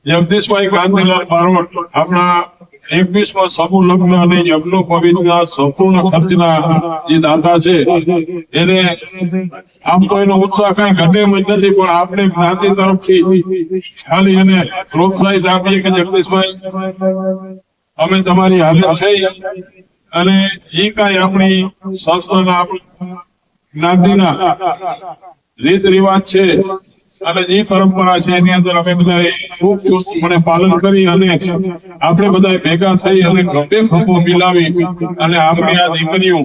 જગદીશભાઈ કાંતિલાલ બારોટ આપણા 21મા સમૂહ લગ્ન અને યજ્ઞ પવિત્રના સંપૂર્ણ ખર્ચના જે દાતા છે એને આમ તો એનો ઉત્સાહ કઈ ઘટે એમ જ નથી, પણ આપણે જ્ઞાતિ તરફથી ખાલી એને પ્રોત્સાહિત આપીએ કે જગદીશભાઈ અમે તમારી હાજર છે અને એ કઈ આપણી સંસ્થાના આપણી જ્ઞાતિના રીત રિવાજ છે અને જે પરંપરા છે એની અંદર અમે બધા ખૂબ ચુસ્તપણે પાલન કરી અને આપણે બધા ભેગા થઈ અને ખભે ખભો મિલાવી અને આપણી આ દીકરીઓ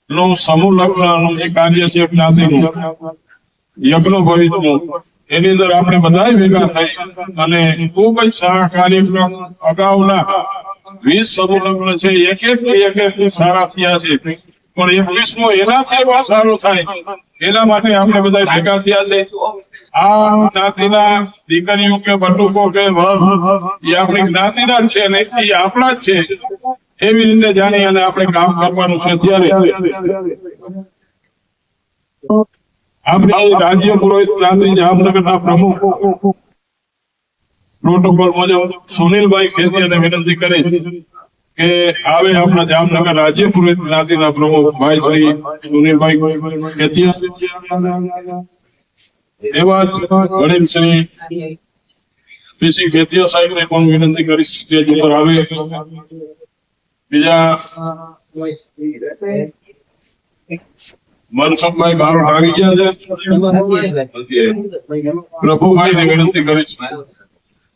નું સમૂહ લગ્નનું જે કાર્ય છે જ્ઞાતિનું યજ્ઞ ભવિતનું એની અંદર આપણે બધા ભેગા થઈ અને ખૂબ જ સારા કાર્યક્રમ અગાઉના 20 સમૂહ લગ્ન છે એક એક સારા થયા છે, પણ 21મો એનાથી પણ સારો થાય એના માટે આપણે બધા ભેગા થયા છે. આ જ્ઞાતિના દીકરીઓ કે બટુકો કે વર એ આપણી જ્ઞાતિના જ છે ને એ આપણા જ છે એવી રીતે જાણી અને આપણે કામ કરવાનું છે. ત્યારે આપણે રાજ્ય પુરોહિત જ્ઞાતિ જામનગરના પ્રમુખ પ્રોટોકોલ મુજબ સુનિલભાઈ ખેતિયાને વિનંતી કરીશ કે આવે આપણા જામનગર રાજ્ય પુરોહિત જ્ઞાતિના પ્રમુખ ભાઈ શ્રી સુનિલભાઈ ખેતિયા, એવા વડીલ શ્રી પીસી ખેતિયા સાહેબ ને પણ વિનંતી કરીશ સ્ટેજ ઉપર આવે. બીજા મનસુખભાઈ બારોટ આવી ગયા છે, પ્રભુભાઈ ને વિનંતી કરીશ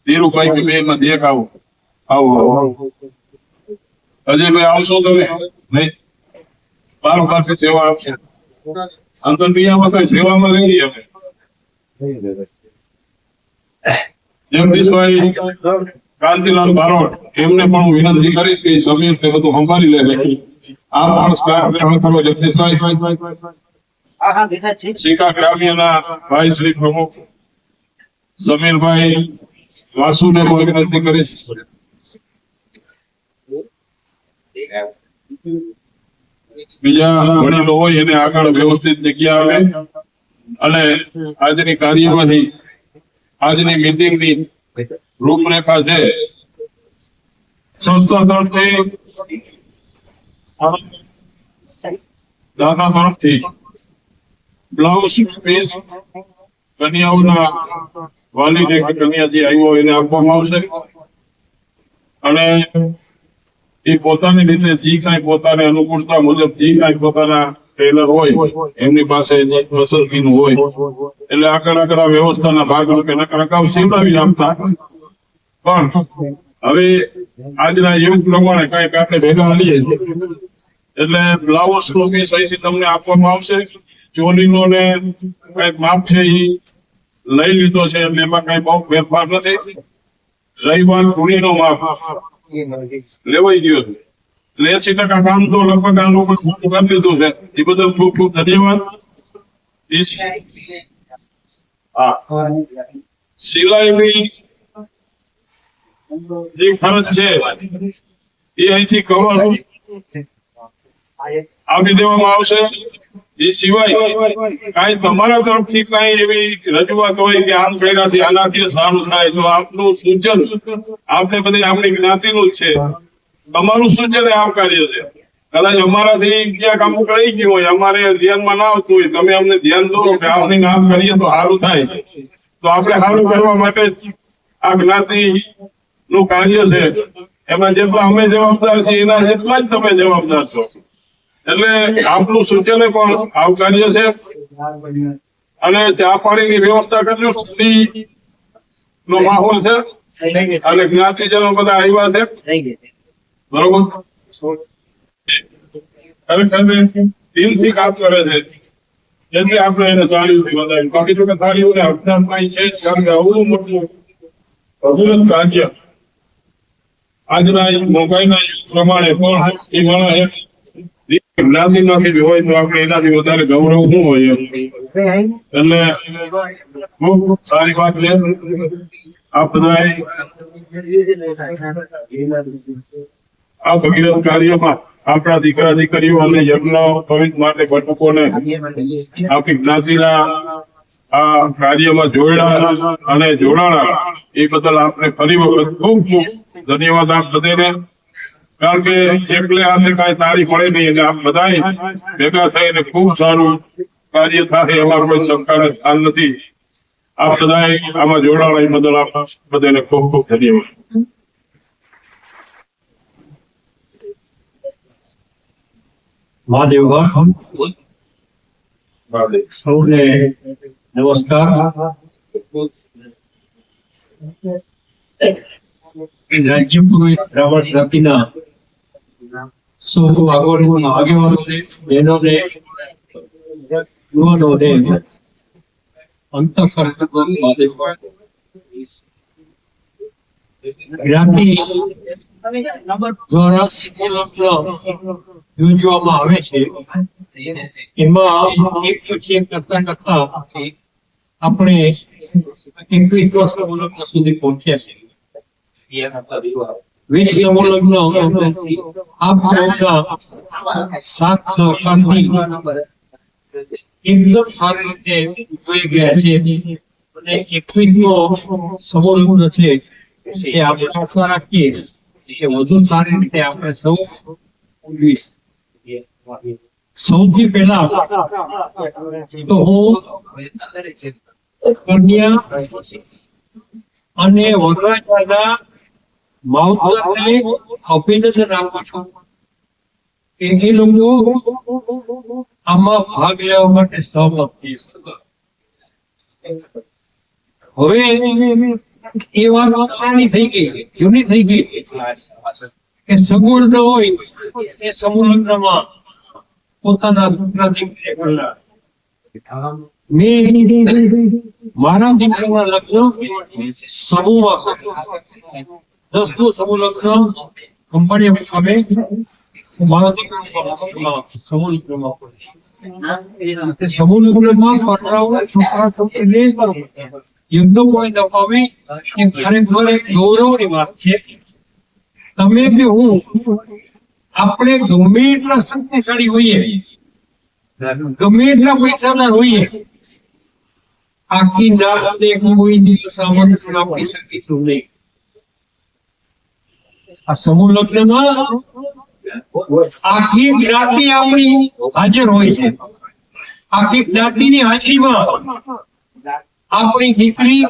ધીરુભાઈ કે બે માંથી એક આવો આવો અજયભાઈ આવશો તમે નહીં? બારો પાસે સેવા આપશે અંતરક્રિયામાં કઈ સેવામાં રહી અમે જગદીશભાઈ કાંતિલાલ બારોટ એમને પણ વિનંતી કરીશ કે સમીર તે બધું સંભાળી લે. આ પણ સ્ટાફ ગ્રહણ કરો. જગદીશભાઈ શિકા ગ્રામ્યના ભાઈ શ્રી પ્રમુખ સમીરભાઈ વાસુને પણ વિનંતી કરીશ. બીજા વડીલો હોય એને આગળ વ્યવસ્થિત જગ્યા આવે અને આજની કાર્યવાહી આજની મીટિંગની રૂપરેખા છે સંસ્થા તરફથી દાદા તરફથી બ્લાઉઝ પીસ કન્યાઓના વાલીને કન્યા જે આવ્યો એને આપવામાં આવશે અને એ પોતાની રીતે જે કઈ પોતાની અનુકૂળતા મુજબ જે કઈ પોતાના ટેલર હોય એમની પાસે જે પસંદગીનું હોય એટલે આગળ વ્યવસ્થાના ભાગરૂપે નકર સીવડાવી આપતા, પણ હવે આજના યુગ પ્રમાણે કઈક આપણે ભેગા હાલીએ એટલે બ્લાઉઝ નો બી સહીથી તમને આપવામાં આવશે. ચોલીનો ને કઈક માપ છે એ લઈ લીધો છે એટલે એમાં કઈ બહુ ફેરફાર નથી. રવિવાર પૂરીનો માપ લેવાઈ ગયો છે એટલે 80% કામ તો લગભગ આ લોકો કરી દીધું છે. એ બદલ ખૂબ ખૂબ ધન્યવાદ. સિલાઈની જે ખર્ચ છે એ અહીંથી કવર આપી દેવામાં આવશે. એ સિવાય કઈ તમારા તરફથી કઈ એવી રજૂઆત હોય કે આમ કર્યાથી આનાથી સારું થાય તો આપનું સૂચન આપણે બધી આપણી જ્ઞાતિનું જ છે, તમારું સૂચન આવકાર્ય છે. કદાચ અમારાથી ક્યાંક અમુક રહી ગયું હોય અમારે ધ્યાનમાં ના આવતું હોય તમે અમને ધ્યાન દો કે આપણે નામ કરીએ તો સારું થાય, તો આપણે સારું કરવા માટે આ જ્ઞાતિ નું કાર્ય છે એમાં જેટલા અમે જવાબદાર છીએ એના જેટલા જ તમે જવાબદાર છો એટલે આપનું સૂચન પણ આવકાર્ય છે. અને ચા પાણીની વ્યવસ્થા કરજો. ઠંડી નો માહોલ છે અને જ્ઞાતિજનો બધા આવ્યા છે બરોબર. દિલથી કામ કરે છે એટલે આપણે એને તાળીઓથી વધાવી. બાકી જો કે તાળીઓને હકદારમાં છે કારણ કે આવું મોટું અભિનંદન કાર્ય આજના મોબાઈલના યુગ પ્રમાણે પણ એ માણસ જ્ઞાતિમાંથી હોય તો આપણે એનાથી વધારે ગૌરવ શું હોય એટલે ખૂબ સારી વાત છે. આ બધા આ ભગીરથ કાર્યમાં આપણા દીકરા દીકરીઓ અને યજ્ઞ પવિત્ર માટે બટુકોને આપણી જ્ઞાતિના આ કાર્યમાં જોડાયા અને જોડાણા એ બદલ આપને ફરી વખત ખૂબ ખૂબ ધન્યવાદ આપ બધાને. કારણ કે એકલે હાથે કાંઈ તાળી પડે નહીં, એટલે આપ બધા ભેગા થઈને ખૂબ સારું કાર્ય થાય એમાં કોઈ સરકારને ખ્યાલ નથી. આપ બધા આમાં જોડાણા એ બદલ આપ બધાને ખૂબ ખૂબ ધન્યવાદ. મહાદેવ સૌને નમસ્કાર. રાજ્ય પુરોહિત બ્રાહ્મણ જ્ઞાતિના સૌ આગેવાનોને, બહેનોને, યુવાનોને અંતઃકરણ મહાદેવ જ્ઞાતિ દ્વારા યોજવામાં આવે છે. એમાં એક પછી એક કરતા આપણે 21 વર્ષ સુધી પહોંચ્યા છે. 20 સમૂહ લગ્ન આપ સૌના સાથ સહકારથી એકદમ સારી રીતે જોઈ ગયા છે. અને 21મો સમૂહ લગ્ન છે એ આપણે આશા રાખીએ કે વધુ સારી રીતે આપણે સૌ ઉજવીશ. સૌથી પહેલા તો હું કન્યા અને વરરાજાના માવતરને અભિનંદન આપું છું કે એ લોકો આમાં ભાગ લેવા માટે સહમત થઈ શકે. હવે એ વાત પુરાણી થઈ ગઈ, જૂની થઈ ગઈ કે સગવડ ન હોય એ સમૂહ લગ્નમાં પોતાના દીકરા દીકરી કરનાર. મેં મારા દીકરાના લગ્ન સમૂહમાં 10નું સમૂહ લગ્ન કંપની મુકામે મારા દીકરાના સમૂહ લગ્નમાં સમૂહ લગ્નમાં પરણાવના છોકરા છોકરીને યજ્ઞ અપાવી એ ખરેખર એક ગૌરવની વાત છે. તમે કે હું આપણે ગમે એટલા શક્તિશાળી હોઈએ, ગમે એટલા પૈસાદાર હોઈએ, આખી નાતને કોઈ દિવસ આમંત્રણ આપી શકીશું નહીં. આ સમૂહ લગ્નમાં આખી જ્ઞાતિ આપણી હાજર હોય છે. આખી જ્ઞાતિની હાજરીમાં આપણી દીકરી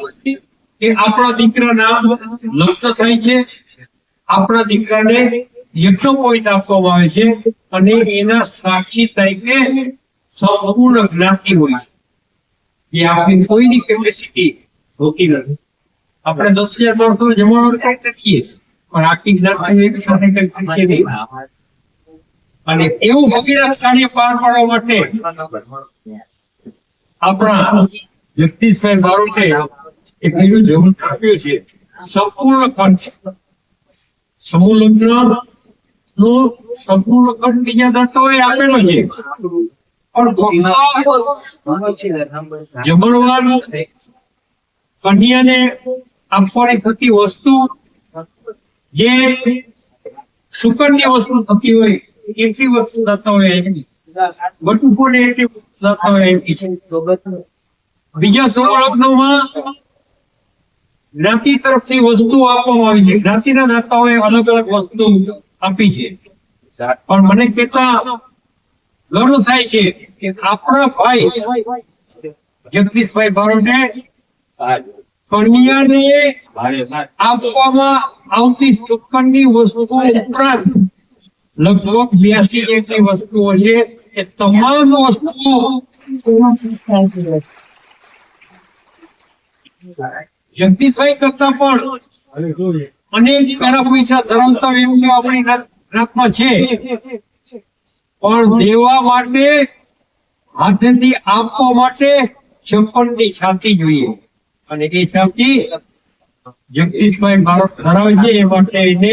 કે આપણા દીકરાના લગ્ન થાય છે. આપણા દીકરાને યજ્ઞોપવિત આપવામાં આવે છે અને એના સાક્ષી તરીકે સંપૂર્ણ જ્ઞાતિ હોય છે. એ આપણી કોઈની કેપેસિટી હોતી નથી. આપણે 10,000 માણસો જમાવટ કરી શકીએ પણ આખી જ્ઞાતિ એક સાથે કઈ શકીએ નહીં. અને એવું ભગીરથ કાર્ય પાર પાડવા માટે આપણા જગદીશભાઈ બારોટે એક એનું જમણ આપ્યું છે. સંપૂર્ણ ખર્ચ સમૂહ લગ્ન નો સંપૂર્ણ ખર્ચ બીજા દાતાઓએ આપેલો છે. પણ જમણવાર કન્યાને આપવાની થતી વસ્તુ જે સુકન્યા વસ્તુ થતી હોય એટલી વસ્તુ દાતાઓએ આપી, બટુકોને એટલી દાતાઓએ આપી છે. બીજા સમૂહ લગ્નોમાં જ્ઞાતિ તરફથી વસ્તુ આપવામાં આવી છે. જ્ઞાતિના દાતાઓએ અલગ અલગ વસ્તુ આપી છે. પણ મને કહેતા ગર્વ થાય છે કે આપણા ભાઈ જગદીશભાઈ બારોટે કન્યાને આપવામાં આવતી સુકન્યાની વસ્તુ ઉપરાંત લગભગ 82 જેટલી વસ્તુઓ છે. એ તમામ વસ્તુઓ જગદીશભાઈ કરતા પણ અનેક ઘણા પૈસા ધરાવતા વ્યક્તિઓ આપણી નાતમાં છે. પણ દેવા માટે, હાથેથી આપવા માટે 56 ની છાતી જોઈએ. અને એ છાતી જગદીશભાઈ બારોટ ધરાવે છે. એ માટે એને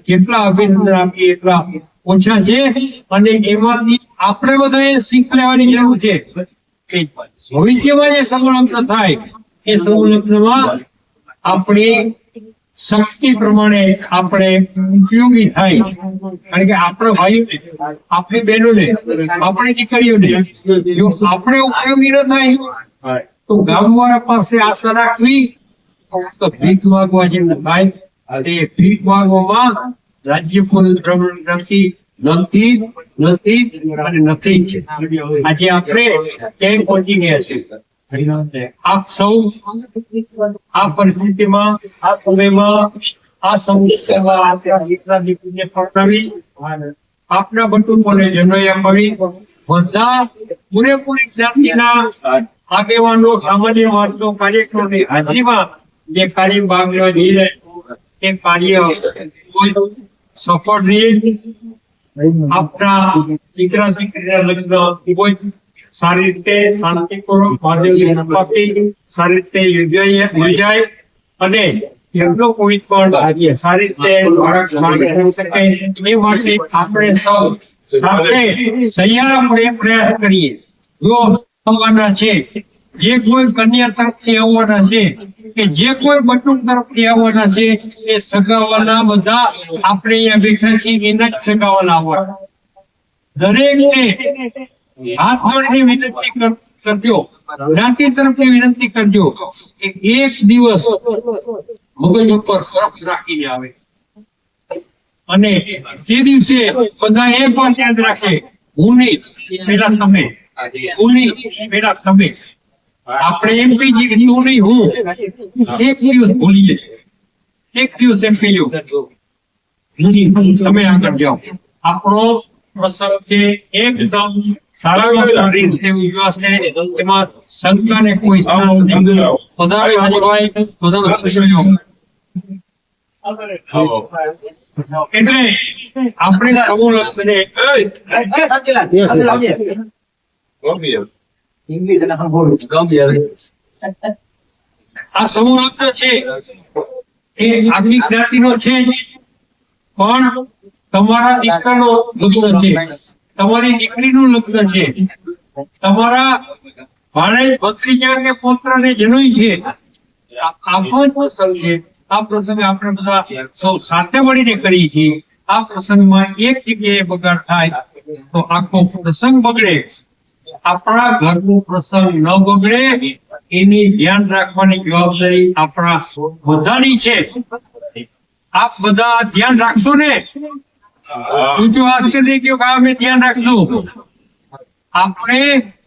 કેટલા અભિનંદન આપીએ એટલા ઓછા છે. અને એમાંથી આપણે બધાએ શીખ લેવાની જરૂર છે કે ભવિષ્યમાં જે સમૂહ લગ્ન થાય એ સમૂહ લગ્નમાં આપણી શક્તિ પ્રમાણે આપણે ઉપયોગી થાય. કારણ કે આપણા ભાઈઓને, આપણી બહેનોને, આપણી દીકરીઓને જો આપણે ઉપયોગી ન થાય તો ગામવાળા પાસે આશા રાખવી તો ભીખ માંગવા જેવું થાય. એ ભીખ માંગવામાં રાજ્ય નથી નથી નથી અને નથી જ છે. આજે આપણે ક્યાંય પહોંચી ગયા છે. આપ સૌ આ પરિસ્થિતિમાં, આ સમયમાં, આ સમસ્યામાં આપણા દીકરા દીકરીને ફરતાવી આપના બટુકોને જનોઈ અપાવી બધા પૂરેપૂરી જ્ઞાતિના આગેવાનો, સામાન્ય માણસો, કાર્યકરોની હાજરીમાં જે કાર્ય ભાગ લેવા જઈ રહ્યા એ કાર્ય સફળ રહે. આપના દીકરા દીકરીના લગ્ન ખૂબ જ સારી રીતે શાંતિપૂર્વક મહાદેવની કૃપાથી સારી રીતે યોજાય અને એમનો કોઈ પણ સારી રીતે થઈ શકે એ માટે આપણે સૌ સાથે સહિયારા પ્રયાસ કરીએ. જો આવવાના છે, જે કોઈ કન્યા તરફથી આવવાના છે કે જે કોઈ બટુક તરફથી આવવાના છે એ સગાવાલા બધા આપણે અહીંયા બેઠા છીએ એના જ સગાવાલા આવવાના. દરેકને હાથ જોડીને વિનંતી કરજો, જ્ઞાતિ તરફથી વિનંતી કરજો કે એક દિવસ મગજ ઉપર ફરક રાખીને આવે અને તે દિવસે બધા એ પણ યાદ રાખે હું નહીં પેલા તમે, હું નહીં પેલા તમે. આપણે એમ કહીએ કે તું નહીં હું. એક દિવસ ભૂલીએ, એક દિવસ એમ કહીએ તમે આગળ જાઓ. આપણો પ્રસંગ છે એકદમ સારામાં સારી રીતે વિશ્વાસ છે, એમાં શંકાને કોઈ સ્થાન નથી. વધારે રાજભાઈ વધારે સહયોગ. એટલે આપણે સમૂહ લગ્નને આ સમૂહ લગ્ન છે એ આખી જ્ઞાતિનો છે જ, પણ તમારા દીકરાનો લગ્ન છે, તમારી દીકરીનું લગ્ન છે, તમારા ભાણેજ ભત્રીજા કે પુત્રને જનોઈ છે. આ પણ પ્રસંગ છે. આ પ્રસંગે આપણે બધા સૌ સાથે મળીને કરીએ છીએ. આ પ્રસંગમાં એક જગ્યાએ બગાડ થાય તો આખો પ્રસંગ બગડે. આપણા ઘરનું પ્રસંગ ન બગડે એની ધ્યાન રાખવાની જવાબદારી આપણા બધાની છે. આપ બધા ધ્યાન રાખશો ને? ઊંચો હાથ કરી ગયો કે અમે ધ્યાન રાખશું. આપણે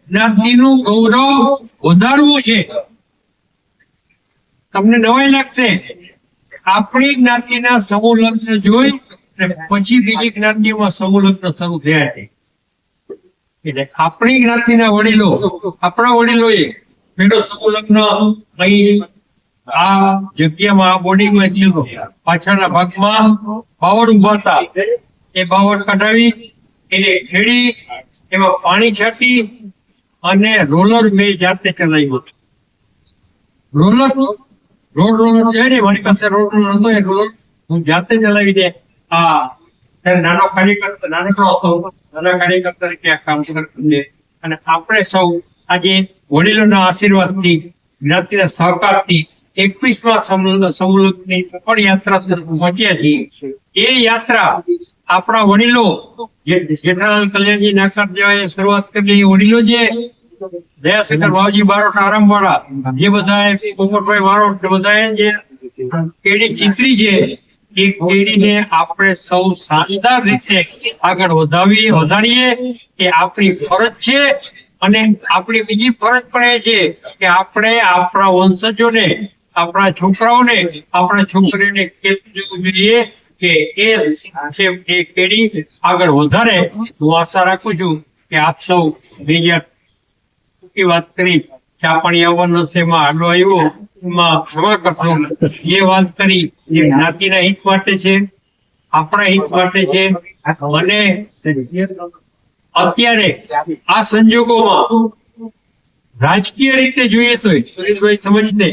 જ્ઞાતિનું ગૌરવ વધારવું છે. તમને નવાઈ લાગશે, આપણી જ્ઞાતિના સમૂહ લગ્ન જોઈ પછી બીજી જ્ઞાતિમાં સમૂહ લગ્ન શરૂ થયા છે. એટલે આપણી જ્ઞાતિના વડીલો, આપણા વડીલોએ પેલો સમૂહ લગ્ન અહીં આ જગ્યામાં, આ બોર્ડિંગમાં થયેલો. પાછળના ભાગમાં બાવળ ઉભા હતા, એ બાવળ કઢાવી એને ખેડી એમાં પાણી છાંટી અને રોલર મેં જાતે ચલાવ્યું હતું. રોલર છે ને, મારી પાસે રોલર હતો, એ રોલર હું જાતે ચલાવી દે. ત્યારે નાનો કાર્યકર્તા, નાનકડો હતો, નાના કાર્યકર્તા તરીકે આ કામ કરતું. અને આપણે સૌ આજે વડીલોના આશીર્વાદથી, જ્ઞાતિના સહકારથી 21મા સમૂહની સફળ યાત્રા તરફ પહોંચ્યા છીએ. એ યાત્રા આપણા વડીલો, જેઠાલાલ કલ્યાણજી નાકર જેવા શરૂઆત કરેલી વડીલો, જે દયાશંકર બાવજી બારોટ આરામવાળા, જે બધા પોપટભાઈ બારોટ, બધાએ જે કેડી ચિત્રી છે, એ કેડીને આપણે સૌ શાનદાર રીતે આગળ વધારીએ. એ આપણી ફરજ છે. અને આપણી બીજી ફરજ પણ એ છે કે આપણે આપણા વંશજોને, આપણા છોકરાઓને, આપણા છોકરીઓને કહેવું જોઈએ કે એ કેડી આગળ વધારે. હું આશા રાખું છું કે આપ સૌ વાત કરી ચાપણી આવવાનો છે, એમાં આડો આવ્યો, એમાં ક્ષમા કરશો. એ વાત કરી જે જ્ઞાતિના હિત માટે છે, આપણા હિત માટે છે. અને અત્યારે આ સંજોગોમાં રાજકીય રીતે જોઈએ તો, સુરેશભાઈ સમજશે,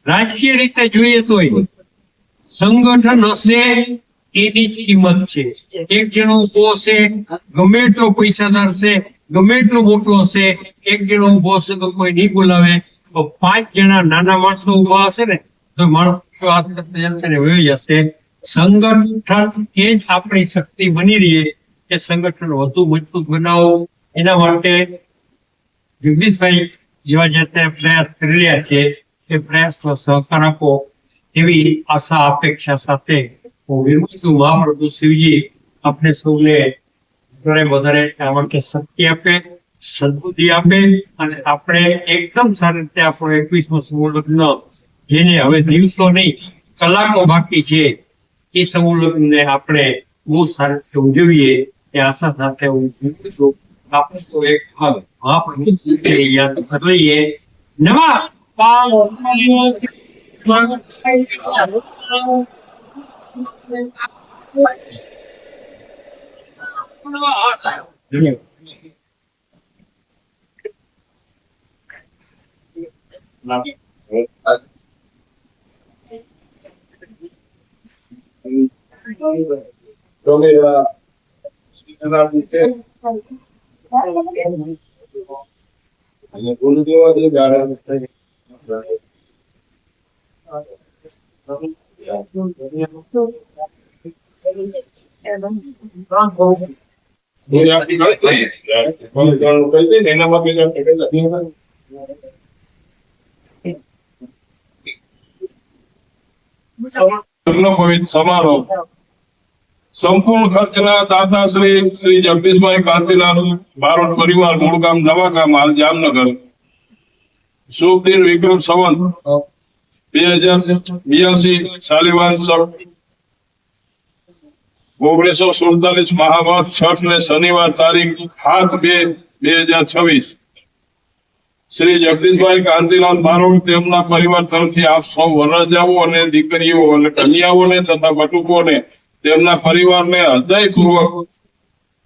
રાજકીય રીતે જોઈએ તો સંગઠન હશે એની જ કિંમત છે. એક જણો ઉભો હશે, ગમે એટલો પૈસાદાર છે, ગમે એટલો મોટો હશે, એક જણો ઉભો હશે તો કોઈ નહીં બોલાવે. તો 5 જણા નાના માણસો ઉભા હશે ને તો માણસો હાથ કરતા જશે ને વહી જશે. સંગઠન એ જ આપણી શક્તિ બની રહે. એ સંગઠન વધુ મજબૂત બનાવો એના માટે જગદીશભાઈ જેવા જે તે પ્રયાસ કરી રહ્યા છે એ પ્રયાસનો સહકાર આપો એવી આશા અપેક્ષા સાથે હું વિનંતી છું મહાપ્રભુ શિવજી આપણે સૌને વધારે કારણ કે શક્તિ આપે, સદબુદ્ધિ આપે અને આપણે એકદમ સારી રીતે આપણો 21મો સમૂહ લગ્ન જેને હવે દિવસો નહીં કલાકો બાકી છે એ સમૂહ લગ્નને આપણે બહુ સારી રીતે ઉજવીએ એ આશા સાથે હું વિનંતી છું. આપણે તો એક મહાપ્રભુ શિવજીને યાદ કરી લઈએ. નમઃ લગ્ન પવિત્ર સમારોહ સંપૂર્ણ ખર્ચના દાતા શ્રી જગદીશભાઈ કાંતિલાલ બારોટ પરિવાર મૂળ ગામ નવા ગામ હાલ જામનગર. શુભ દિન વિક્રમ સંવત 2082 શાલિવાન 1947 મહાવત છઠ ને શનિવાર તારીખ 7/2/2026 શ્રી જગદીશભાઈ કાંતિલાલ બારોટ તેમના પરિવાર તરફથી આપ સૌ વરરાજાઓ અને દીકરીઓ અને કન્યાઓને તથા બટુકોને તેમના પરિવારને હૃદયપૂર્વક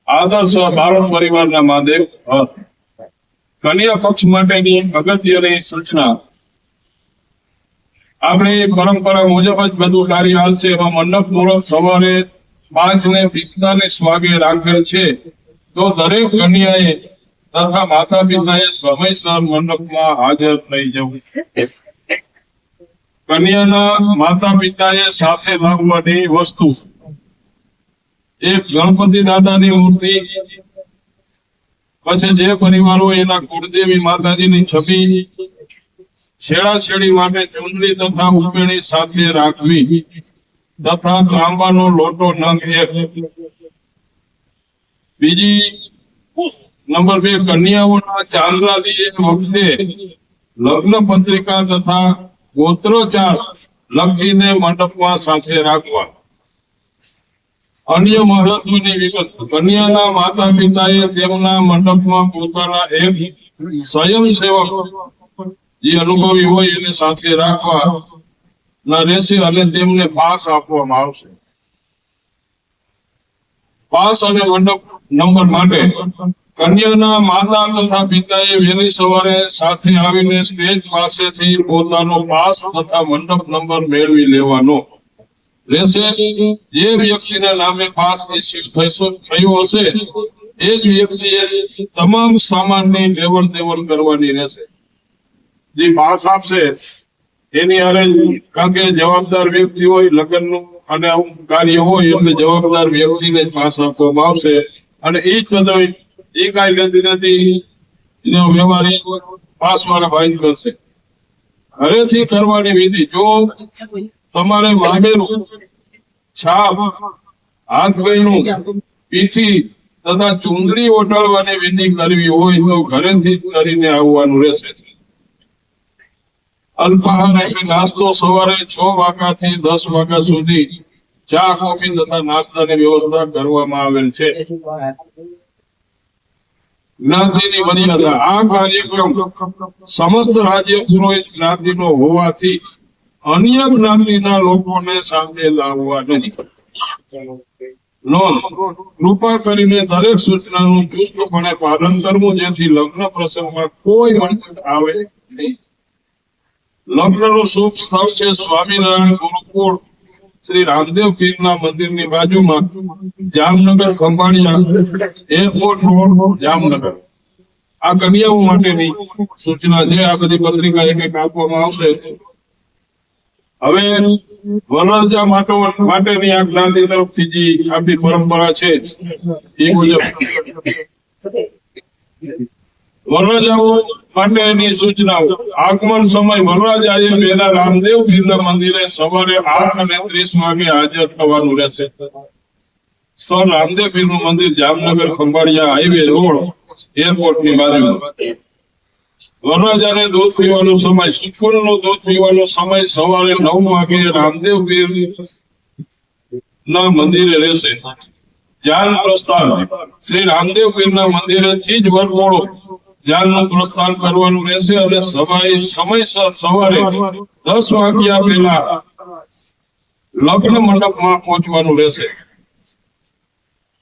આદર સહ બારોટ પરિવારના માદેવ. કન્યા પક્ષ માટેની અગત્યની સૂચના. આપણી પરંપરા મુજબ જ બધું કાર્ય હાલશે. એમાં મંડપ મુહૂર્ત સવારે 5:45 વાગે રાખેલ છે, તો દરેક કન્યાએ તથા માતા પિતાએ સમયસર મંડપમાં હાજર થઈ જવું. કન્યાના માતા પિતાએ સાથે લાવવાની વસ્તુ: એક ગણપતિ દાદાની મૂર્તિ, પછી જે પરિવારો એના કુળદેવી માતાજીની છબી, છેડાછેડી માટે ચૂંદડી તથા ઉપેણી સાથે રાખવી તથા તાંબાનો લોટો નંગ 1. બીજી નંબર 2, કન્યાઓના ચાંદ્રાદી વખતે લગ્ન પત્રિકા તથા ગોત્રોચ્ચાર લખીને મંડપમાં સાથે રાખવા. અન્ય મહત્વની વિગત: કન્યાના માતા પિતાએ તેમના મંડપમાં પોતાના એક સ્વયંસેવક જે અનુભવી હોય એને સાથે રાખવા ના રહેશે અને તેમને પાસ આપવામાં આવશે. પાસ અને મંડપ નંબર માટે કન્યાના માતા તથા પિતાએ વહેલી સવારે સાથે આવીને સ્ટેજ પાસેથી પોતાનો પાસ તથા મંડપ નંબર મેળવી લેવાનો રહેશે. જે વ્યક્તિના નામે પાસ ઇસ્યુ થયો હશે એ જ વ્યક્તિએ તમામ સામાનની લેવડ દેવડ કરવાની રહેશે. જે પાસ આપશે એની હારે, કારણ કે જવાબદાર વ્યક્તિ હોય, લગ્નનું અને આવું કાર્ય હોય એટલે જવાબદાર વ્યક્તિને જ પાસ આપવામાં આવશે. અને એ જ બધો એ કાંઈ લેતી નથી એનો વ્યવહાર એ પાસ વાળા ભાઈ કરશે. ઘરેથી કરવાની વિધિ: જો તમારે મામેલું, છાપ, હાથ ગયણું, પીઠી તથા ચૂંદડી ઓટાળવાની વિધિ કરવી હોય તો ઘરેથી જ કરીને આવવાનું રહેશે. અલ્પાહાર એટલે નાસ્તો સવારે 6 વાગ્યાથી 10 વાગ્યા સુધી ચા, કોફી તથા નાસ્તાની વ્યવસ્થા કરવામાં આવેલ છે. જ્ઞાતિની મર્યાદા: આ કાર્યક્રમ સમસ્ત રાજ્ય પુરોહિત જ્ઞાતિનો હોવાથી અન્ય જ્ઞાતિના લોકોને સાથે લાવવા નહીં. નોંધ: કૃપા કરીને દરેક સૂચનાનું ચુસ્તપણે પાલન કરવું જેથી લગ્ન પ્રસંગમાં કોઈ અડચણ આવે નહીં. લગ્નનું શુભ સ્થળ છે સ્વામિનારાયણ ગુરુકુળ શ્રી રામદેવ પીરના મંદિરની બાજુમાં, જામનગર ખંભાળિયા એરપોર્ટ રોડ, જામનગર. આ કન્યાઓ માટેની સૂચના છે. આ બધી પત્રિકા એક એક આપવામાં આવશે. હવે વરરાજા માટેની આ જ્ઞાતિ તરફથી જે આપણી પરંપરા છે એ મુજબ વરરાજાઓ માટેની સૂચનાઓ. આગમન સમય વરરાજાએ પહેલા રામદેવ પીરના મંદિરે સવારે 8:30 વાગે હાજર થવાનું રહેશે. સ્થળ રામદેવ પીરનું મંદિર, જામનગર ખંભાળિયા હાઈવે રોડ, એરપોર્ટની બાજુમાં. વરરાજાને દૂધ પીવાનો સમય, સુખપુરનું દૂધ પીવાનો સમય સવારે 9 વાગે રામદેવ પીર ના મંદિરે રહેશે. જાન પ્રસ્થાન, શ્રી રામદેવ પીરના મંદિરેથી જ વરઘોડો જાનનું પ્રસ્થાન કરવાનું રહેશે અને સમયસર સવારે 10 વાગ્યા પહેલા લગ્ન મંડપમાં પહોંચવાનું રહેશે.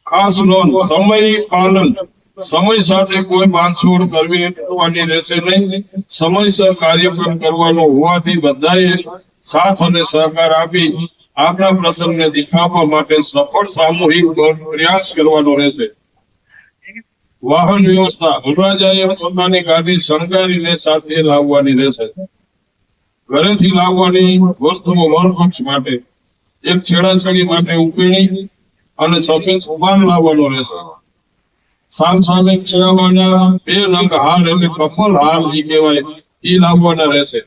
ખાસ નોંધ, સમય પાલન. સમય સાથે કોઈ બાંધછોડ કરવાની રહેશે નહીં. સમયસર કાર્યક્રમ કરવાનો હોવાથી બધાએ સાથ અને સહકાર આપી આપણા પ્રસંગને દેખાડવા માટે સફળ સામૂહિક પ્રયાસ કરવાનો રહેશે. વાહન વ્યવસ્થા, વરરાજાએ પોતાની ગાડી શણગારીને સાથે લાવવાની રહેશે. ઘરેથી લાવવાની વસ્તુઓ વરપક્ષ માટે એક છેડાછેડી માટે ઉપેણી અને સફેદ રૂમાલ લાવવાનો રહેશે. સામસામે ચડાવવાના 2 નંગ હાર એટલે કપલ હાર જે કહેવાય એ લાવવાના રહેશે.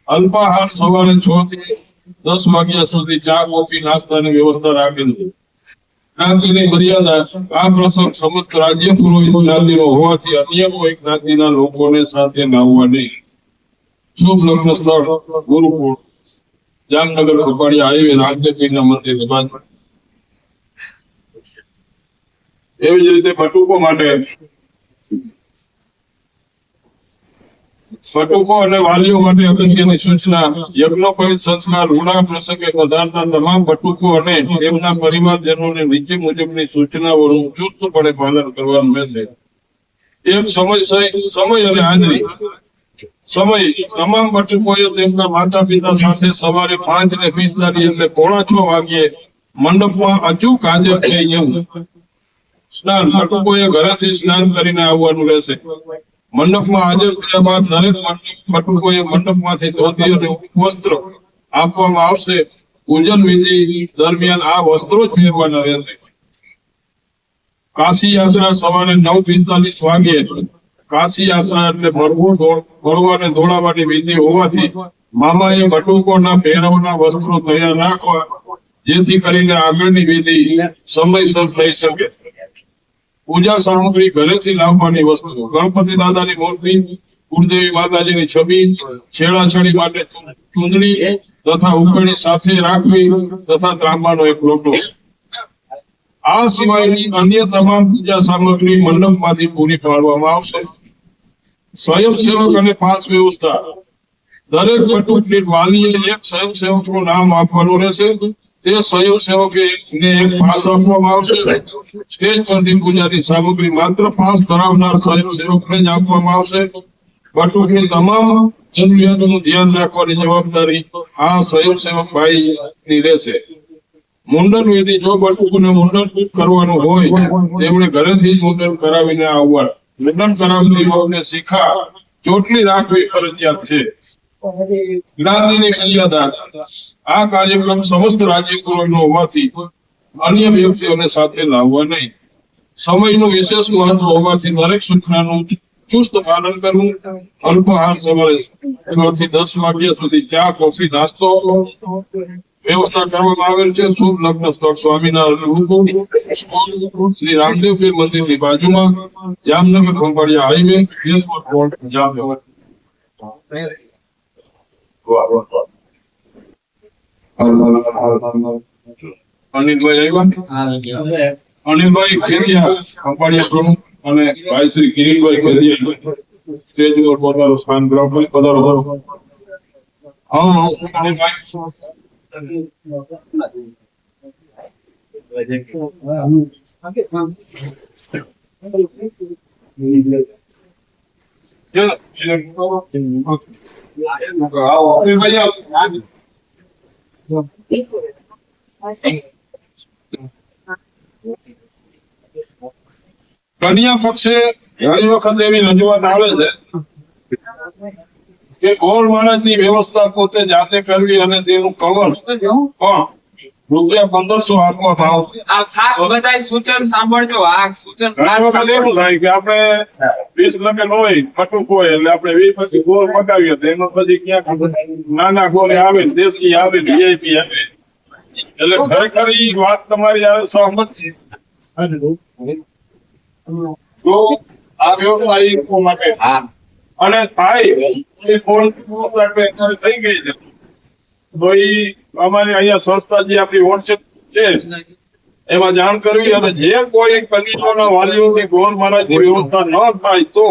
અલ્પાહાર સવારે 6 થી 10 વાગ્યા સુધી ચા, કોફી, નાસ્તાની વ્યવસ્થા રાખેલી. જ્ઞાતિની મર્યાદા, આ પ્રસંગ સમસ્ત રાજ્ય પુરોહિત જ્ઞાતિનો હોવાથી અન્ય કોઈ જ્ઞાતિના લોકોને સાથે લાવવા નહીં. શુભ લગ્ન સ્થળ ગુરુકુળ, જામનગર ખંભાળિયા હાઈવે, રામદેવ પીરના મંદિરની બાજુ. એવી જ રીતે બટુકો માટે, બટુકો અને વાલીઓ માટે અગત્યની સૂચના. યજ્ઞોપવિત સંસ્કાર રૂડા પ્રસંગે પધારતા તમામ બટુકો અને તેમના પરિવારજનોને નીચે મુજબની સૂચનાઓનું ચુસ્તપણે પાલન કરવાનું રહેશે. એક સમય અને હાજરી. સમય, તમામ બટુકોએ તેમના માતા પિતા સાથે સવારે 5:45 એટલે 5:45 વાગ્યે મંડપમાં અચૂક હાજર થઈ જવું. સ્નાન, બટુકોએ ઘરેથી સ્નાન કરીને આવવાનું રહેશે. મંડપમાં હાજર થયા બાદ દરેક બટુકોએ મંડપમાંથી ધોતી અને વસ્ત્ર આપવામાં આવશે. પૂજન વિધિ દરમિયાન આ વસ્ત્રો જ પહેરવાના રહેશે. કાશી યાત્રા સવારે 9:45 વાગ્યે. કાશી યાત્રા એટલે ભરવા અને દોડાવવાની વિધિ હોવાથી મામાએ બટુકોના પહેરવાના વસ્ત્રો તૈયાર રાખવા, જેથી કરીને આગળની વિધિ સમયસર થઈ શકે. પૂજા સામગ્રી, ઘરેથી લાવવાની વસ્તુઓ. ગણપતિ દાદાની મૂર્તિ, કુળદેવી માતાજીની છબી, છેડાછેડી માટે ચૂંદડી તથા ઉપકરણી સાથે રાખવી તથા ત્રાંબાનો એક લોટો. આ સિવાયની અન્ય તમામ પૂજા સામગ્રી મંડપમાંથી પૂરી પાડવામાં આવશે. સ્વયંસેવક અને પાસ વ્યવસ્થા. દરેક બટુકની વાલીએ એક સ્વયંસેવકનું નામ આપવાનું રહેશે. તે સ્વયંસેવકને એક પાસ આપવામાં આવશે. સ્ટેજ પરથી પૂજાની સામગ્રી માત્ર પાસ ધરાવનાર સ્વયંસેવકને જ આપવામાં આવશે. બટુકની તમામ જરૂરિયાતોનું ધ્યાન રાખવાની જવાબદારી આ સ્વયંસેવક ભાઈની રહેશે. મુંડન વિધિ, જો બટુકને મુંડન કરવાનું હોય તેમણે ઘરેથી જ મુંડન કરાવીને આવવા. મુંડન કરાવતી વખતે શિખા, ચોટલી રાખવી ફરજિયાત છે. જ્ઞાતિની મર્યાદા, આ કાર્યક્રમ સમસ્ત રાજ્ય પુરોહિતનો હોવાથી અન્ય વ્યક્તિઓને સાથે લાવવા નહીં. સમયનું વિશેષ મહત્વ હોવાથી દરેક સૂચનાનું ચુસ્ત પાલન કરવું. અલ્પાહાર સવારે 6 થી 10 વાગ્યા સુધી ચા, કોફી, નાસ્તો વ્યવસ્થા કરવામાં આવેલ છે. શુભ લગ્ન સ્થળ સ્વામિનારાયણ શ્રી રામદેવ પીર મંદિરની બાજુમાં, Jamnagar Khambhalia highway, airport road, Jamnagar. Anilbhai આવ્યા. અનિલભાઈ ખેતિયા ખંભાળિયા પ્રમુખ અને ભાઈ શ્રી કિરીટભાઈ ખેતિયા સ્ટેજ ઉપર પોતાનું સ્થાન ગ્રહણ પધારો. હા, કન્યા પક્ષે ઘણી વખત એવી રજૂઆત આવે છે કે ગોળ મહારાજની વ્યવસ્થા પોતે જાતે કરવી અને તેનું કવર પણ રૂપિયા 1500 આપવામાં આવશે. આ ખાસ બધાય સૂચન સાંભળજો. આ સૂચન ઘણી ખાસ વખત એવું થાય કે આપણે 20 લખેલ હોય બટુક હોય એટલે આપણે 20 પછી ગોળ મગાવીએ તો એમાં પછી ક્યાંક નાના ગોળ આવે દેશી આવે વીઆઈપી આવે એટલે ખરેખર ઈ વાત તમારી હારે સહમત છે. તો આ વ્યવસાયિકો માટે અને થાય એ ફોન અત્યારે થઈ ગઈ છે તો ઈ અમારી અહીંયા સંસ્થા જે આપણી વોટ્સએપ છે એમાં જાણ કરવી અને જે કોઈ કન્યાઓના વાલીઓની ગોર મહારાજની વ્યવસ્થા ન થાય તો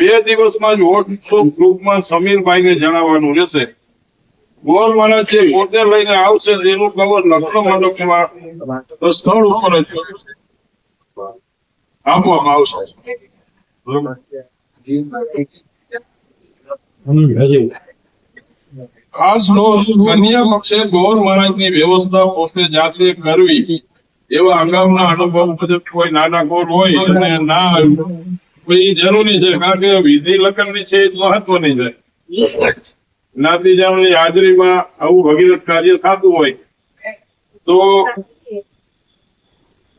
2 દિવસમાં જ વોટ્સએપ ગ્રુપમાં સમીરભાઈને જણાવવાનું રહેશે. ગોર મહારાજ જે પોતે લઈને આવશે એનું કવર લગ્ન મંડપમાં સ્થળ ઉપર જ આપવામાં આવશે. ખાસ નોંધ, કન્યા પક્ષે ગોર મહારાજની વ્યવસ્થા પોતે જાતે કરવી એવા અગાઉના અનુભવ મુજબ કોઈ નાના ગોર હોય અને ના આવ્યું એ જરૂરી છે કારણ કે વિધિ લગ્નની છે એ મહત્વની છે. જ્ઞાતિજનોની હાજરીમાં આવું ભગીરથ કાર્ય થતું હોય તો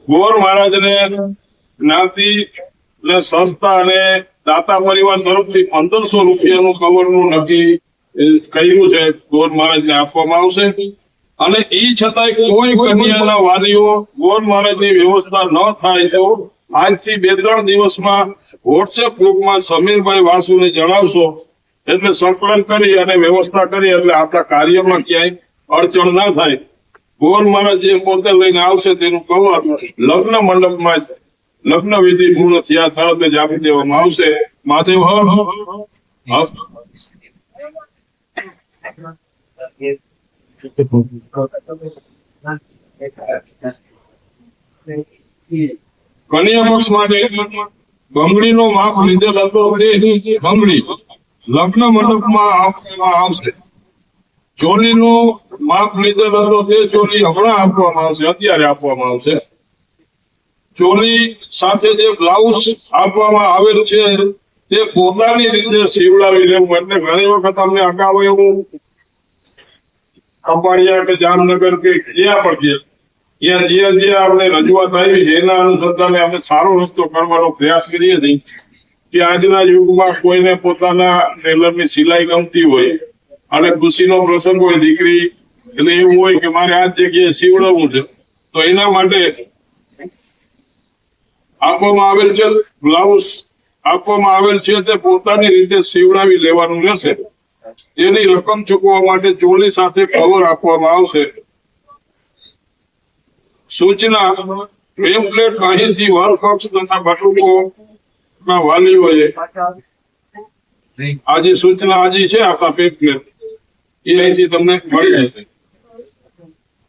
ગોર મહારાજને જ્ઞાતિ ને સંસ્થા અને દાતા પરિવાર તરફથી 1500 રૂપિયાનું કવરનું નક્કી કર્યું છે ગોર મહારાજને આપવામાં આવશે. અને એ છતાંય કોઈ કન્યાના વાલીઓ ગોર મહારાજની વ્યવસ્થા ન થાય તો આજથી 2-3 દિવસમાં વોટ્સએપ ગ્રુપમાં સમીરભાઈ વાસુને જણાવશો એટલે સંકલન કરી અને વ્યવસ્થા કરી એટલે આપણા કાર્યમાં ક્યાંય અડચણ ના થાય. ગોર મહારાજ જે પોતે લઈને આવશે તેનું કવર લગ્ન મંડપમાં જ લગ્ન વિધિ પૂર્ણ થયા તરત જ આપી દેવામાં આવશે. મહાદેવ હર કન્યા પક્ષ માટે બંગડીનો માપ લીધેલ હતો તે બંગડી લગ્ન મંડપમાં આપવામાં આવશે. ચોલીનું માપ લીધેલ હતો તે ચોલી હમણાં આપવામાં આવશે, અત્યારે આપવામાં આવશે. ચોલી સાથે જે બ્લાઉઝ આપવામાં આવેલ છે તે પોતાની રીતે સીવડાવી લેવું. એટલે ઘણી વખત અમને અગાઉ એવું કપાડિયા કે જામનગર કે જ્યાં પણ જ્યાં આપણે રજૂઆત આવી છે એના અનુસંધાને અમે સારો રસ્તો કરવાનો પ્રયાસ કરીએ છીએ કે આજના યુગમાં કોઈને પોતાના ટેલરની સિલાઈ ગમતી હોય અને ખુશીનો પ્રસંગ હોય દીકરી એટલે એવું હોય કે મારે આ જગ્યાએ સીવડાવવું છે તો એના માટે આપવામાં આવેલ છે બ્લાઉઝ આપવામાં આવેલ છે તે પોતાની રીતે સીવડાવી લેવાનું રહેશે. તેની રકમ ચૂકવવા માટે ચોલી સાથે કવર આપવામાં આવશે. સૂચના પેમ્પલેટ અહીંથી વર પક્ષ તથા બટુકો ના વાલીઓએ આજે સૂચના આજે છે આપણા પેમ્પલેટ એ અહીંથી તમને મળી જશે.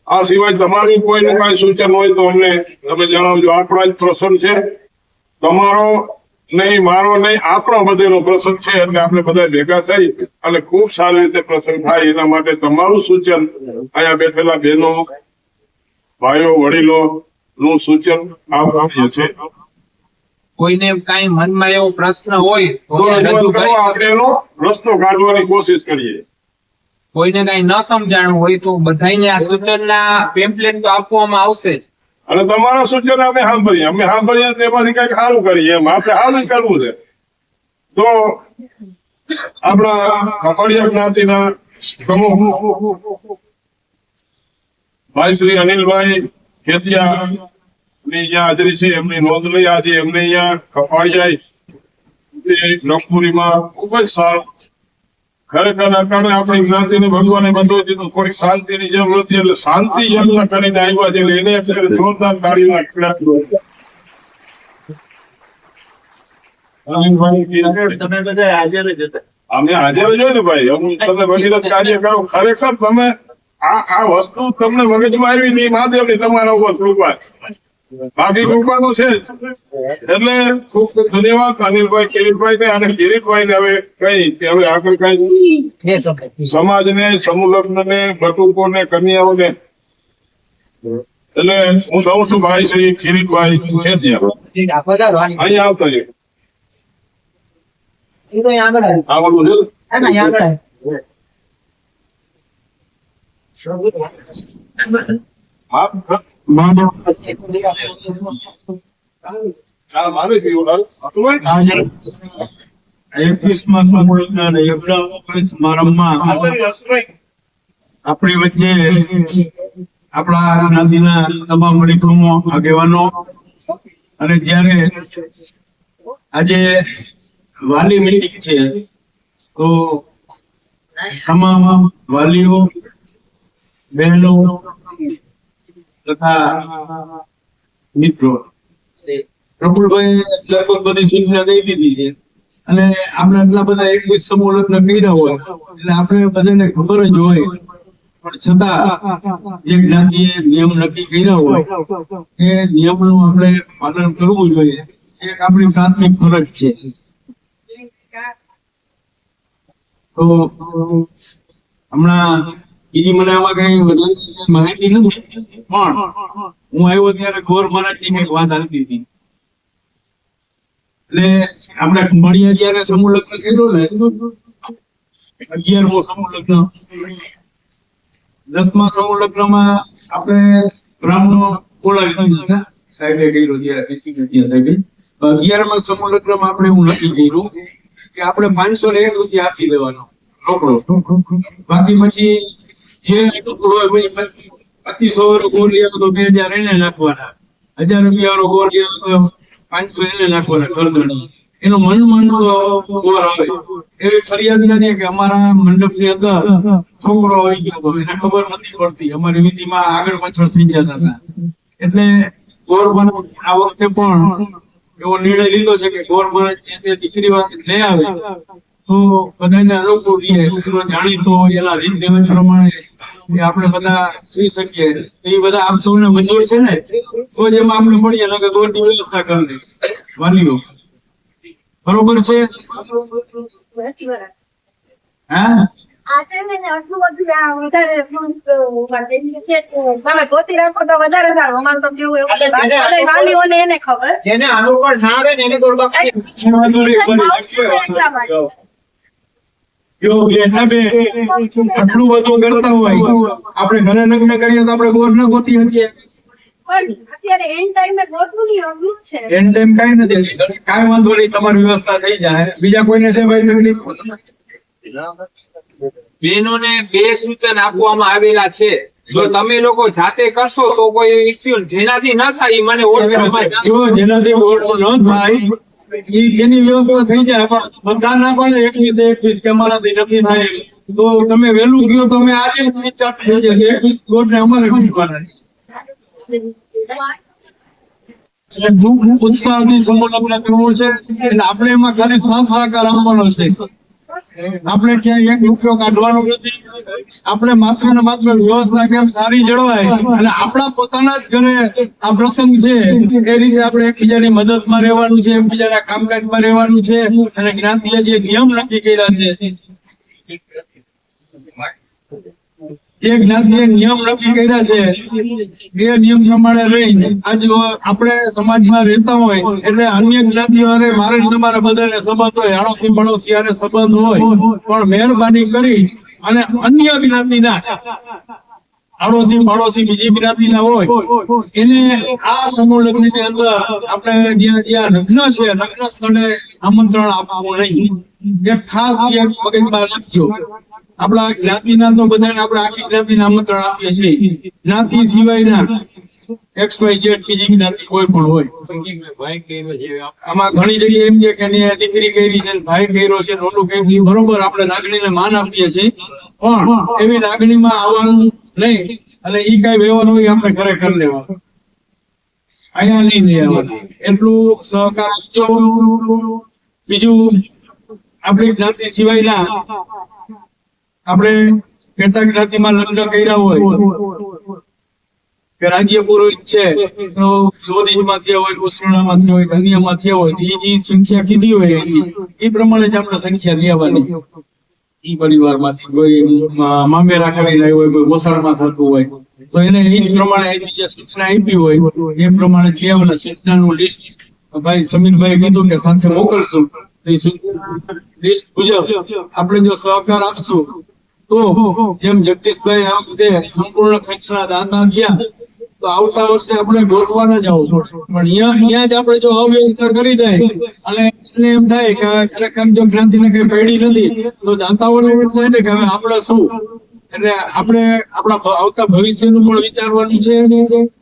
આ સિવાય તમારું કોઈનું કઈ સૂચન હોય તો અમને તમે જણાવજો. આપણા જ પ્રસંગ છે, તમારો નહીં મારો નહીં આપણો બધેનો પ્રસંગ છે એટલે આપણે બધા ભેગા થઈ અને ખૂબ સારી રીતે પ્રસંગ થાય એના માટે તમારું સૂચન અહીંયા બેઠેલા બહેનો ભાઈઓ વડીલો નું સૂચન આપીએ છે. કોઈને કઈ મનમાં એવો પ્રશ્ન હોય તો તો એ રજૂ કરો, કરી આપણે શકે. એનો રસ્તો કાઢવાની કોશિશ કરીએ. કોઈને કઈ ન સમજાણું હોય તો બધાને આ સૂચનના પેમ્પલેટ તો આપવામાં આવશે જ. અને તમારા સૂચન અમે સાંભળીએ તેમાંથી કઈક સારું કરીએ એમ આપણે સારું કરવું છે. તો આપણા ખપડિયા જ્ઞાતિના પ્રમુખ ભાઈ શ્રી અનિલભાઈ ખેતિયા ની જ્યાં હાજરી છે એમની નોંધ લઈ આજે એમને અહીંયા ખપાડિયા રંગપુરીમાં ખૂબ જ સારું ખરેખર અટાણે આપણી જ્ઞાતિને ભગવાને બધું દીધું. થોડીક શાંતિની જરૂર હતી એટલે શાંતિ યજ્ઞ કરીને આવ્યા છે એટલે એને અત્યારે જોરદાર તાળીના તમે બધા હાજર જ હતા. અમે હાજર જ હોય ને ભાઈ. તમે ભગીરથ કાર્ય કરો ખરેખર તમે આ વસ્તુ તમને મગજમાં આવી નહીં મહાદેવની તમારા ઉપર કૃપા બાકી કૃપા તો છે જ. એટલે ખૂબ ખૂબ ધન્યવાદ અનિલભાઈ કિરીટભાઈ ને અને કિરીટભાઈ ને હવે કઈ કે હવે આગળ કઈ સમાજને સમૂહ લગ્નને બટુકોને કન્યાઓને એટલે હું દઉં છું ભાઈ શ્રી કિરીટભાઈ ખેતિયા અહીંયા આવતા રહ્યો આ બધું છે. આજે 21મા સમૂહ લગ્ન યજ્ઞ સમારંભમાં આપણી વચ્ચે આપણા જ્ઞાતિના તમામ વડીલો આગેવાનો અને જ્યારે આજે વાલી મીટિંગ છે તો તમામ વાલીઓ બહેનો તથા મિત્રો પ્રફુલભાઈ લગભગ બધી સૂચના દઈ દીધી છે અને આપણે આટલા બધા 21 સમૂહ લગ્ન કર્યા હોય એટલે આપણે બધાને ખબર જ હોય પણ છતાં જે જ્ઞાતિએ નિયમ નક્કી કર્યા હોય એ નિયમનું આપણે પાલન કરવું જોઈએ એક આપણી પ્રાથમિક ફરજ છે. તો હમણાં બીજી મને આમાં કઈ વધારે માહિતી નથી પણ હું આવ્યો ત્યારે ગોર મહારાજની કઈક વાત હાલતી હતી એટલે આપણે મળીએ જયારે સમૂહ લગ્ન કર્યું ને 11મો સમૂહ લગ્ન 10મા સમૂહ લગ્નમાં આપણે બ્રાહ્મણો બોલાવી દીધા હતા સાહેબે કર્યું ત્યારે સાહેબે 11મા સમૂહ લગ્નમાં આપણે એવું નક્કી કર્યું કે આપણે 501 રૂપિયા આપી દેવાનો રોકડો બાકી પછી જે 2500 ગોળ લેવો તો 2000 એને નાખવાના 1000 રૂપિયા ગોળ લેવો તો 500 એને નાખવાના કરદણી એનો મન ગોળ આવે એવી ફરિયાદ નથી કે અમારા મંડપ ની અંદર છોકરો આવી ગયો તો એને ખબર નથી પડતી અમારી વિધિમાં આગળ પાછળ થઈ જતા હતા એટલે ગોળ મહારાજ આ વખતે પણ એવો નિર્ણય લીધો છે કે ગોળ મહારાજ જે દીકરી વાત લઈ આવે તો બધાને અનુકૂળ રહે એનો જાણીતો એના રીત રિવાજ પ્રમાણે એ આપણે બધા જોઈ શકીએ એ બધા આપ સૌને મંજૂર છે ને તો જ એમાં આપણે મળીએ ને કે ગોળની વ્યવસ્થા કરી વાલીઓ બરોબર છે હા આટલું બધું વધારે તમે ગોતી રાખો તો વધારે સારું. અમારું તો કેવું એવું બધા વાલીઓને એને ખબર જેને અનુકૂળ ના આવે ને એને ગોળબા એટલા માટે જો આટલું બધું કરતા હોય આપણે ઘરે લગ્ન કરીએ તો આપણે ગોળ ના ગોતી શકીએ પણ અત્યારે એન્ડ ટાઈમે ગોતવું ની અઘરું છે. એન ટાઈમ કઈ નથી કાંઈ વાંધો નહીં તમારી વ્યવસ્થા થઈ જાય બીજા કોઈને છે ભાઈ તકલીફ બહેનોને 2 સૂચન આપવામાં આવેલા છે જો તમે લોકો જાતે કરશો તો કોઈ ઇસ્યુ જેનાથી ન થાય ઈ મને ઓળખાય જો જેનાથી ગોળનું ન થાય એની વ્યવસ્થા થઈ જાય પણ બધા ના પાડે 21 કે અમારાથી નથી થાય તો તમે વહેલું ગયો તો અમે આજે જ વિચાર થઈ જાય 21 ગોળ ને અમારે મૂકવાના એટલે ખૂબ ઉત્સાહથી સમૂહ લગ્ન કરવો છે એટલે આપણે એમાં ખાલી સાથ સહકાર આપવાનો છે આપણે ક્યાંય 1 રૂપિયો કાઢવાનો નથી આપણે માત્ર ને માત્ર વ્યવસ્થા કેમ સારી જળવાય અને આપણા પોતાના જ ઘરે આ પ્રસંગ છે એ રીતે આપણે એકબીજાની મદદમાં રહેવાનું છે એકબીજાના કામકાજમાં રહેવાનું છે અને જ્ઞાતિએ જે નિયમ નક્કી કર્યા છે જે જ્ઞાતિએ નિયમ નક્કી કર્યા છે એ નિયમ પ્રમાણે રહી આજ આપણે સમાજમાં રહેતા હોય એટલે અન્ય જ્ઞાતિઓ હારે મારે તમારા બધાને સંબંધ હોય આડોશી પડોશી હારે સંબંધ હોય પણ મહેરબાની કરી અને અન્ય જ્ઞાતિના આડોશી પડોશી બીજી જ્ઞાતિના હોય એને આ સમૂહ લગ્નની અંદર આપણે જ્યાં લગ્ન છે લગ્ન સ્થળે આમંત્રણ આપવું નહીં એક ખાસ એક મગજમાં રાખજો આપણા જ્ઞાતિના તો બધાને આપણે આખી જ્ઞાતિને આમંત્રણ આપીએ છીએ જ્ઞાતિ સિવાયના XYZ બીજી જ્ઞાતિ કોઈ પણ હોય આમાં ઘણી જગ્યાએ એમ છે કે એની દીકરી કરી છે ભાઈ કર્યો છે ઓલું કર્યું બરોબર આપણે લાગણીને માન આપીએ છીએ પણ એવી લાગણીમાં આવવાનું નહીં અને ઈ કઈ વ્યવહાર હોય આપણે ઘરે કરી લેવાનું અહીંયા નહીં લેવાનું એટલું સહકાર આપજો બીજું આપણી જ્ઞાતિ સિવાયના આપણે પેટા જ્ઞાતિમાં લગ્ન કર્યા હોય કે રાજ્ય પુરોહિત છે તો જ્યોતિષમાં થયા હોય કુશળામાં થયા હોય અન્યમાં થયા હોય એ જે સંખ્યા કીધી હોય એ પ્રમાણે જ આપણે સંખ્યા લેવાની એ પરિવારમાંથી કોઈ મામેરા કરીને આવ્યો હોય કોઈ મોસાળમાં થતું હોય તો એને એ જ પ્રમાણે અહીંથી જે સૂચના આપી હોય એ પ્રમાણે લેવાના સૂચનાનું લિસ્ટ ભાઈ સમીરભાઈ કીધું કે સાથે મોકલશું લિસ્ટ મુજબ આપણે જો સહકાર આપશું તો જેમ જગદીશભાઈ આ વખતે સંપૂર્ણ કચ્છના દાતા થયા તો આવતા વર્ષે આપણે ગોઠવાના જ આવું પડશે. પણ અહીંયા જ આપણે જો અવ્યવસ્થા કરી દઈએ અને એને એમ થાય કે ખરેખર જો જ્ઞાતિને કઈ પડી નથી તો દાતાઓને એમ થાય ને કે હવે આપણે શું, એટલે આપણે આપણા આવતા ભવિષ્યનું પણ વિચારવાનું છે.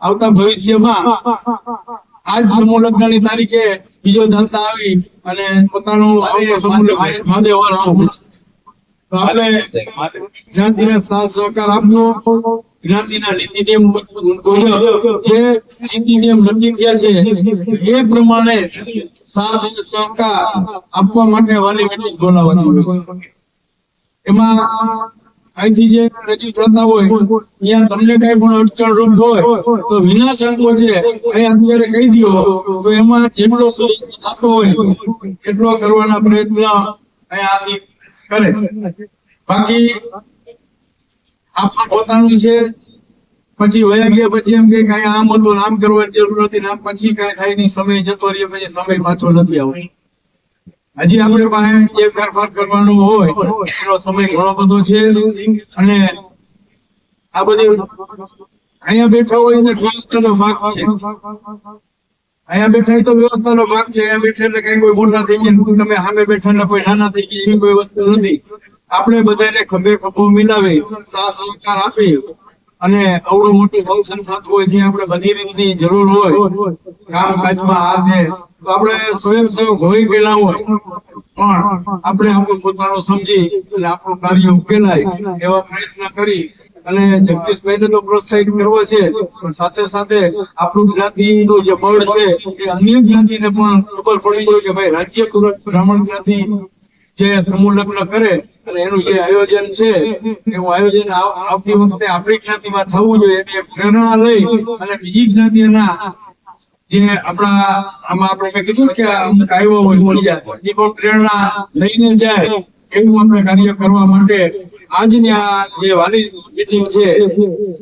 આવતા ભવિષ્યમાં આજ સમૂહ લગ્નની તારીખે બીજો દાતા આવી અને પોતાનું આવતો સમૂહ લગ્ન મહાદેવર આવવું છે. તો આપણે જ્ઞાતિને સાથ સહકાર આપવો, જ્ઞાતિના નીતિ નિયમ જે નીતિ નિયમ નક્કી થયા છે એ પ્રમાણે સાથ અને સહકાર આપવા માટે વાલી મીટિંગ બોલાવવાની હોય છે. એમાં અહીંથી જે રજૂ થતા હોય ત્યાં તમને કઈ પણ અડચણ રૂપ હોય તો વિના સંકોચે અહીં અત્યારે કહી દો તો એમાં જેટલો સુધારો થતો હોય એટલો કરવાના પ્રયત્ન અહીંયાથી કરે. બાકી આપણું પોતાનું છે, પછી વયા ગયા પછી એમ કે કઈ આમ હતું આમ કરવાની જરૂર હતી, આમ પછી કઈ થાય નહીં, સમય જતો રહ્યો પછી સમય પાછો નથી આવતો. હજી આપણે પાસે જે ફેરફાર કરવાનો હોય એનો સમય ઘણો બધો છે. અને આ બધી અહીંયા બેઠા હોય એટલે વ્યવસ્થાનો ભાગ છે. અહીંયા બેઠા તો વ્યવસ્થાનો ભાગ છે. અહીંયા બેઠા એટલે કઈ કોઈ મોટા થઈ ગયા, તમે સામે બેઠા ને કોઈ નાના થઈ ગયા એવી કોઈ વસ્તુ નથી. આપણે બધાને ખભે ખભો મિલાવી સાથ સહકાર આપી અને આવડું મોટું ફંક્શન થતું હોય ત્યાં આપણે બધી રીતની જરૂર હોય કામકાજમાં હાથે તો આપણે સ્વયંસેવક હોય ગયેલા હોય પણ આપણે આપણું પોતાનું સમજી અને આપણું કાર્ય ઉકેલાય એવા પ્રયત્ન કરી અને જગદીશભાઈને તો પ્રોત્સાહિત કરવો છે, પણ સાથે સાથે આપણું જ્ઞાતિનું જે બળ છે એ અન્ય જ્ઞાતિને પણ ખબર પડી જોઈએ કે ભાઈ રાજ્ય પુરુષ બ્રાહ્મણ જ્ઞાતિ જે સમૂહ લગ્ન કરે અને એનું જે આયોજન છે એવું આયોજન આવતી વખતે આપણી જ્ઞાતિમાં થવું જોઈએ એની એક પ્રેરણા લઈ અને બીજી જ્ઞાતિના જે આપણા આમાં આપણે મેં કીધું કે અમુક આવ્યો હોય મળી જાય એ પણ પ્રેરણા લઈને જાય એવું આપણે કાર્ય કરવા માટે આજની આ જે વાલી મીટિંગ છે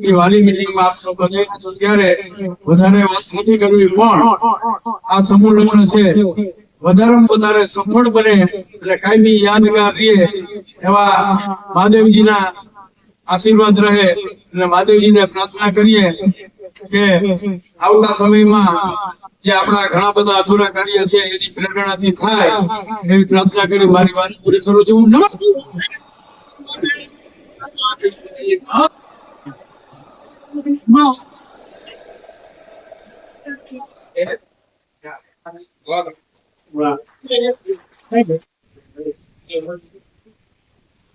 એ વાલી મીટિંગમાં આપ સૌ પધાર્યા છો ત્યારે વધારે વાત નથી કરવી, પણ આ સમૂહ લગ્ન છે વધારેમાં વધારે સફળ બને અને કાયમી યાદગાર રહે એવા મહાદેવજીના આશીર્વાદ રહે અને મહાદેવજીને પ્રાર્થના કરીએ કે આવતા સમયમાં જે આપણા ઘણા બધા અધૂરા કાર્ય છે એની પ્રેરણાથી થાય એવી પ્રાર્થના કરી મારી વાત પૂરી કરું છું.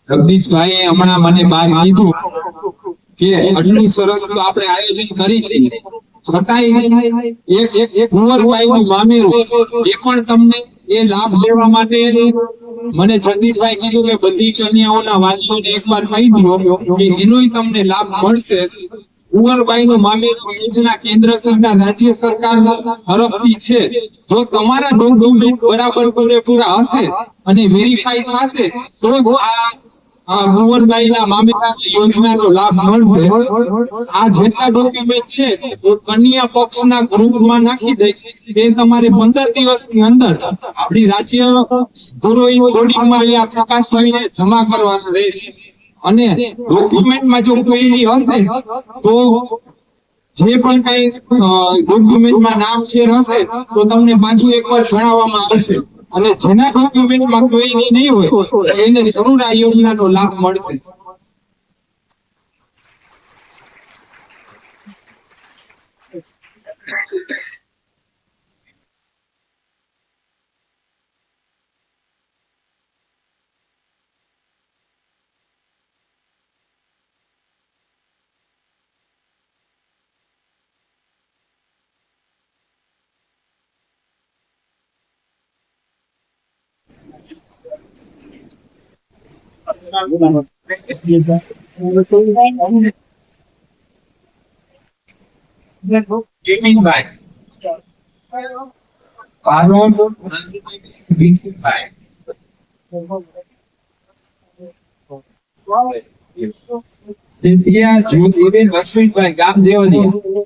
જગદીશભાઈએ હમણાં મને બહાર કીધું કે આટલું સરસ તો આપણે આયોજન કરી છે, છતાંય એક કુંવરબાઈનું મામેરું એ પણ તમને એ લાભ લેવા માટે મને જગદીશભાઈ કીધું કે બધી કન્યાઓના વાલીઓને એકવાર કહી દો કે એનોય તમને લાભ મળશે. કુંવરબાઈનું મામેરું યોજના કેન્દ્ર સરકાર રાજ્ય સરકાર તરફથી છે. જો તમારા ડોક્યુમેન્ટ બરાબર પૂરેપૂરા હશે અને વેરીફાઈ થશે તો જ આ કુંવરબાઈના મામેરા યોજનાનો લાભ મળશે. આ જેટલા ડોક્યુમેન્ટ છે હું કન્યા પક્ષના ગ્રુપમાં નાખી દઈશ. તે તમારે 15 દિવસની અંદર આપણી રાજ્ય ધોરોઈ બોડીમાં અહીંયા પ્રકાશભાઈને જમા કરવાના રહેશે. અને ડોક્યુમેન્ટમાં જો ક્વેરી હશે તો જે પણ કઈ ડોક્યુમેન્ટમાં નામ છે હશે તો તમને પાછું એકવાર જણાવવામાં આવશે. અને જેના ડોક્યુમેન્ટમાં ક્વેરી નહીં હોય એને જરૂર આ યોજનાનો લાભ મળશે. જમીનભાઈ પારોલ વિકુભાઈ જેતિયા જ્યોતિબેન અશ્વિનભાઈ ગામ દેવલિયા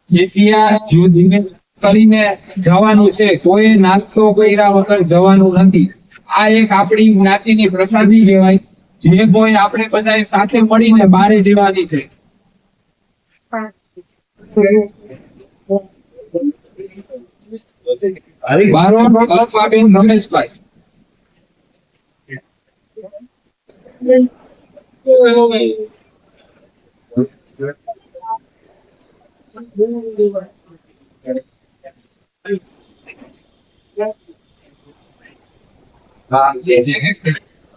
જેતિયા જ્યોતિબેન કરીને જવાનું છે, કોઈ નાસ્તો કર્યા વગર જવાનું નથી. આ એક આપણી જ્ઞાતિની પ્રસાદી કહેવાય જે કોઈ આપણે બધા સાથે મળીને બારે દેવાની છે. બારોટ અલ્પાબેન રમેશભાઈ.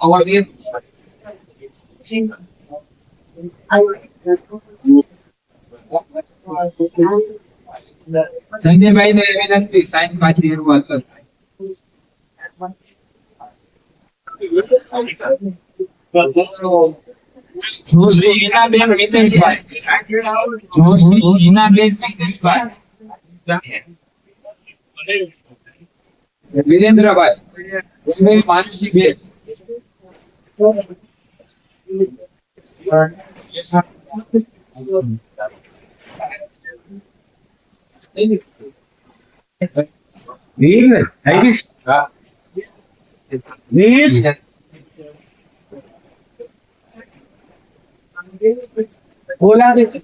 અવાજ દે. ધન્યભાઈ ને વિનંતી સાઈન પાછી એનું અસર જોશી હિનાબેન મિતેશભાઈ. જોશી હિનાબેન મિતેશભાઈ. વિરેન્દ્રભાઈ માનસી બેન. બોલા દે છે.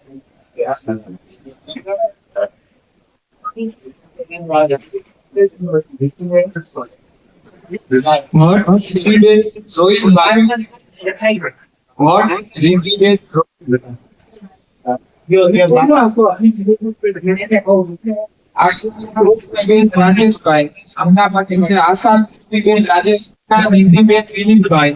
રાજેશભાઈ આમના પછી છે આશાબેન રાજેશ નિધિબેન વિનીતભાઈ.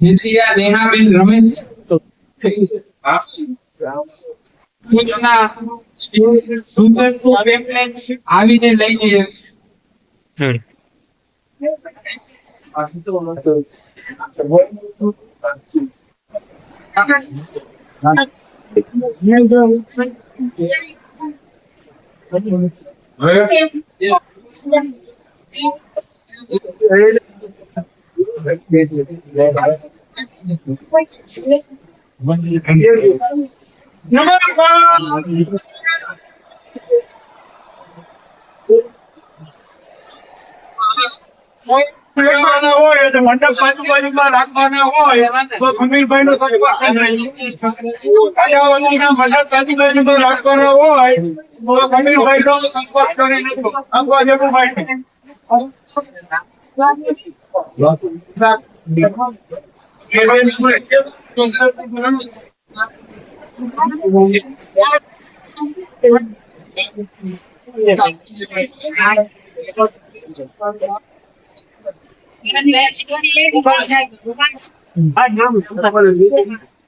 નિત્યા નેહાબેન રમેશ. સૂચન પેમ્પલેટ આવીને લઈ જઈએ. હોય તો મંડપ આજુબાજુમાં રાખવાના હોય તો સમીરભાઈ નો સંપર્ક મંડપ આજુબાજુમાં રાખવાના હોય તો સમીરભાઈ નો સંપર્ક કરીને રાખવા જેવું ભાઈ. Thank you.